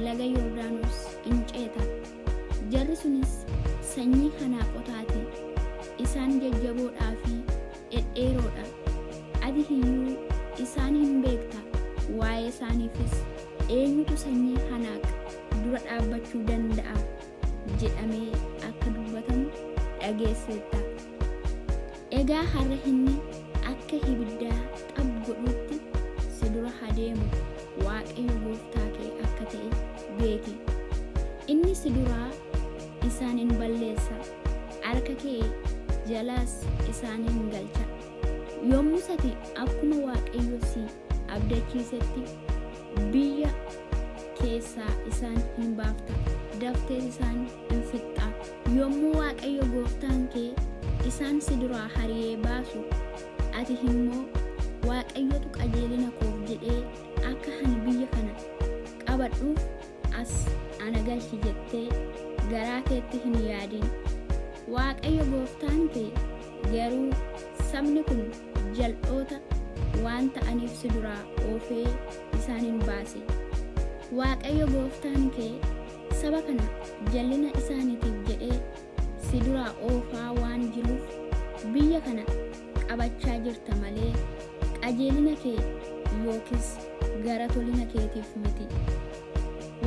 laga Yordaanos in ceeta. Jarri sunis sanyii hanaaqotaati. Isaan jajjaboodhaa fi dhedheeroodha. Ati hiyyuu isaan hin beekta. Waa'ee isaaniifis eenyutu sanyii hanaaq dura dhaabbachuu danda'a jedhamee akka dubbatamu dhageesseetta. Egaa har'a inni akka ibiddaa xab godhutti si dura adeemu Waaqayyo gooftaa kee akka ta'e beeki. Inni si duraa isaan hin balleessa, harka kee jalaas isaan hin galcha. Yommuu ati akkuma Waaqayyo si abdachiisetti biyya keessaa isaan hin baafta, daftees isaan hin fixxa. Yommuu Waaqayyo gooftaan kee isaan si duraa ari'ee baasu, ati immoo Waaqayyotu qajeelina koof jedhee akka ani biyya kana qabadhuuf as ana galchi jettee garaa keetti hin yaadin. Waaqayyo gooftaan kee garuu sabni kun jal'oota waan ta'aniif si duraa oofee isaan hin baase. Waaqayyo gooftaan kee saba kana jallina isaaniitiif jedhee si duraa oofaa waan jiruuf biyya kana qabachaa jirta malee qajeelina kee yookis gara tolina keetiif miti.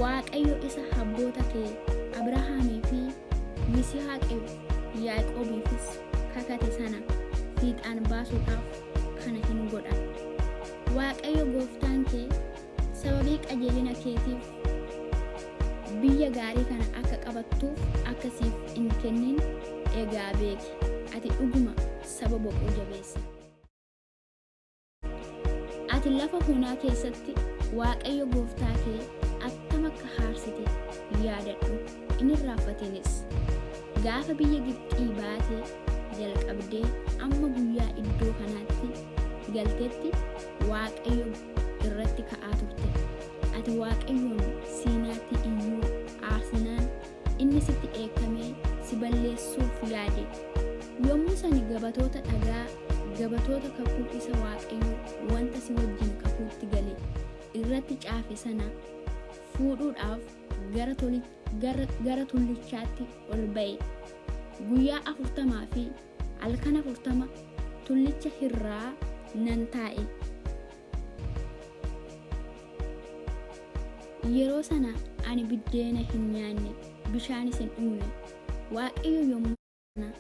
Waaqayyo isa abboota kee Abrahaamii fi Yisihaaqiif Yaaqoobiifis kakate sana fiixaan baasuudhaaf kana hin godha. Waaqayyo gooftaan kee sababii qajeelina keetiif biyya gaarii kana akka qabattuuf akkasiif hin kennin. Egaa beeki, ati dhuguma saba boquu jabeessa. Ati lafa hunaa keessatti Waaqayyo gooftaa kee attam akka haarsite yaadadhu, inni irraanfatiinis. Gaafa biyya Gibxii baatee jalqabdee amma guyyaa iddoo kanaatti galtetti Waaqayyo irratti ka'aa turte. Ati Waaqayyoon Siinaatti iyyuu aarsinaan inni sitti dheekkamee si balleessuuf yaade. Yommuu sani gabatoota dhagaa, gabatoota kakuu isa Waaqayyo wanta si wajjin kakuutti gale irratti caafe sana fuudhuudhaaf gara tullichaatti ol ba'e. Guyyaa 40 fi halkan 40 tullicha irraa nan taa'e. Yeroo sana ani biddeena hin nyaanne, bishaanis hin dhugne. Waaqayyo yommuu sana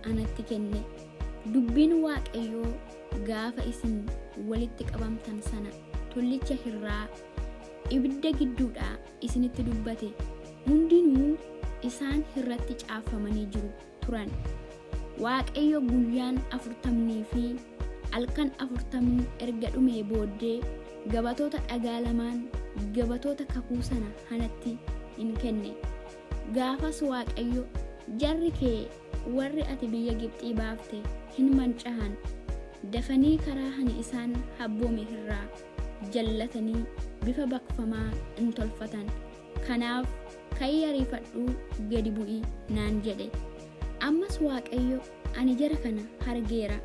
anatti kenne. Dubbiin Waaqayyoo gaafa isin walitti qabamtan sana tullicha irraa ibidda gidduudhaa isinitti dubbate. Hundinuu isaan irratti caafamanii jiru turan. Waaqayyo guyyaan 40 fi halkan 40 erga dhumee booddee gabatoota dhagaa lamaan gabatoota kakuu sana anatti hin kenne. Gaafas Waaqayyo, jarri kee warri ati biyya Gibxii baafte hin mancahan, dafanii karaa ani isaan habboome irraa jallatanii bifa baqfamaa hin tolfatan. Kanaaf ka'ii ariifadhuu gadi bu'ii naan jedhe. Ammas Waaqayyo, ani jara kana argeera.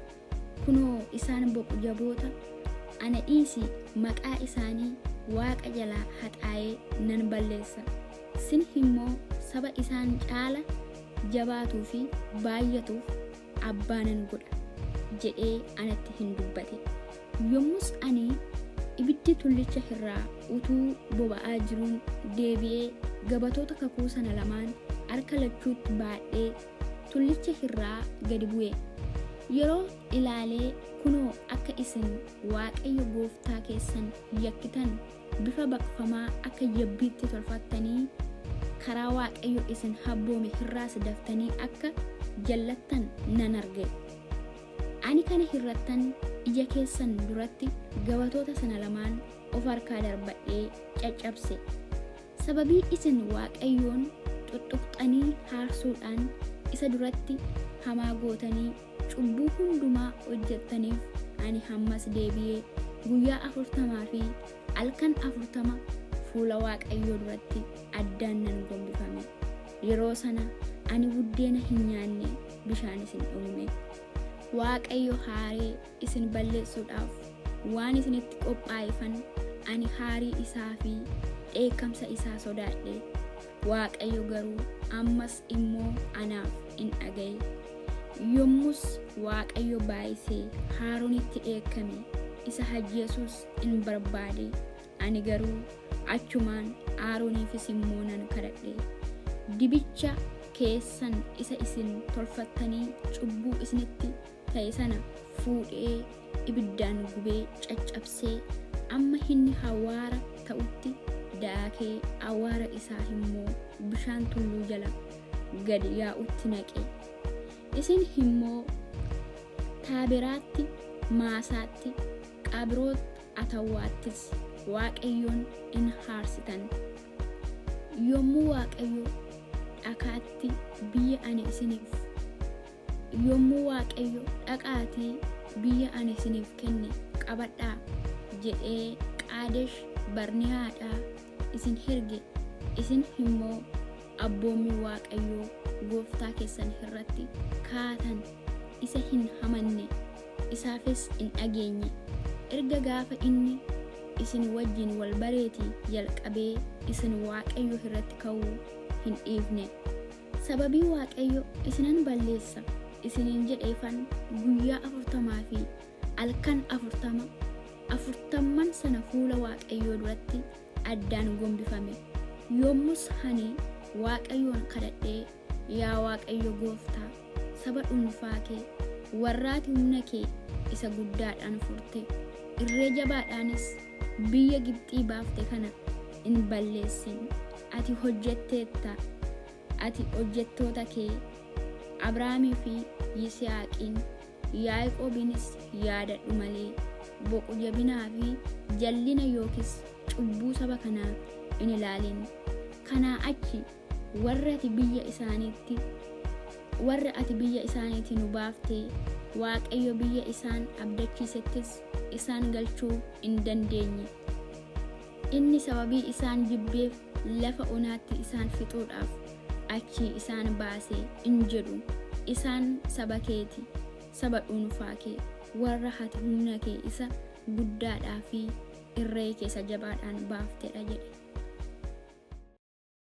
Kunoo isaan boqu jaboota, ana dhiisi maqaa isaanii Waaqa jalaa haxaa'ee nan balleessa. Sin immoo saba isaan caala jabaatuu fi baay'atuuf abbaa nan godha jedhee anatti hin dubbate. Yommus ani ibiddi tullicha irraa utuu boba'aa jiruun deebi'ee gabatoota kakuu sana lamaan harka lachuutti baadhee tullicha irraa gadi bu'e. Yeroo ilaalee kunoo akka isin Waaqayyo gooftaa keessan yakkitan bifa baqfamaa akka yabbiitti tolfattanii karaa Waaqayyo isin habboome irraas daftanii akka jallattan nan arge. Ani kana irrattan ija keessan duratti gabatoota sana lamaan of harkaa darbadhee caccabse. Sababii isin Waaqayyoon xuxuqxanii haarsuudhaan isa duratti hamaa gootanii cubbuu hundumaa hojjettaniif ani hammas deebi'ee guyyaa 40 fi halkan 40 fuula Waaqayyoo duratti addaan nan gombifame. Yeroo sana ani buddeena hin nyaanne, bishaanis hin dhugne. Waaqayyo haaree isin balleessuudhaaf waan isinitti qophaa'eefan ani haarii isaa fi dheekkamsa isaa sodaadhe. Waaqayyo garuu ammas immoo anaaf in dhagaye. Yommus Waaqayyo baay'isee Haaronitti dheekkame isa ajjeesuus in barbaade. Ani garuu achumaan Aaroniifis immoo nan kadhadhe. Dibicha keessan isa isin tolfattanii cubbuu isinitti ta'e sana fuudhee ibiddaan gubee caccabsee amma inni hawaara ta'utti daakee awwaara isaa immoo bishaan tulluu jala gad yaa'utti naqe. Isin immoo Taaberaatti, Maasaatti, Qabroot Atawaattis Waaqayyoon in haarsitan. Yommuu Waaqayyo dhaqaatii biyya ani isiniif kenne qabadhaa jedhee Qaadesh Barnee'aadhaa isin herge, isin immoo abboommii Waaqayyoo gooftaa keessan irratti kaatan isa hin amanne, isaafis hin dhageenye. Erga gaafa inni isin wajjin wal bareetii jalqabee isin Waaqayyo irratti ka'uu hin dhiifne. Sababii Waaqayyo isinan balleessa isiniin jedheefan guyyaa 40 fi halkan 40 sana fuula Waaqayyoo duratti addaan gombifame. Yommus ani Waaqayyoon kadhadhee, yaa Waaqayyo gooftaa, saba dhuunfaa kee warraati humna kee isa guddaadhaan furte, irree jabaadhaanis biyya Gibxii baafte kana in balleessin. Ati hojjetteetta. Ati hojjettoota kee Abrahaamii fi Yisihaaqiin, Yaaqoobinis yaadadhu malee boqu jabinaa fi jallina yookis cubbuu saba kanaa in ilaalin. Kanaa achi warra ati biyya isaaniitti nu baaftee Waaqayyo biyya isaan abdachiisettis isaan galchuu hin dandeenye. Inni sababii isaan jibbeef lafa onaatti isaan fixuudhaaf achi isaan baasee in jedhu. Isaan saba keeti, saba dhuunfaa kee, warra ati humna kee isa guddaadhaa fi irree keessa jabaadhaan baaftedha jedhe.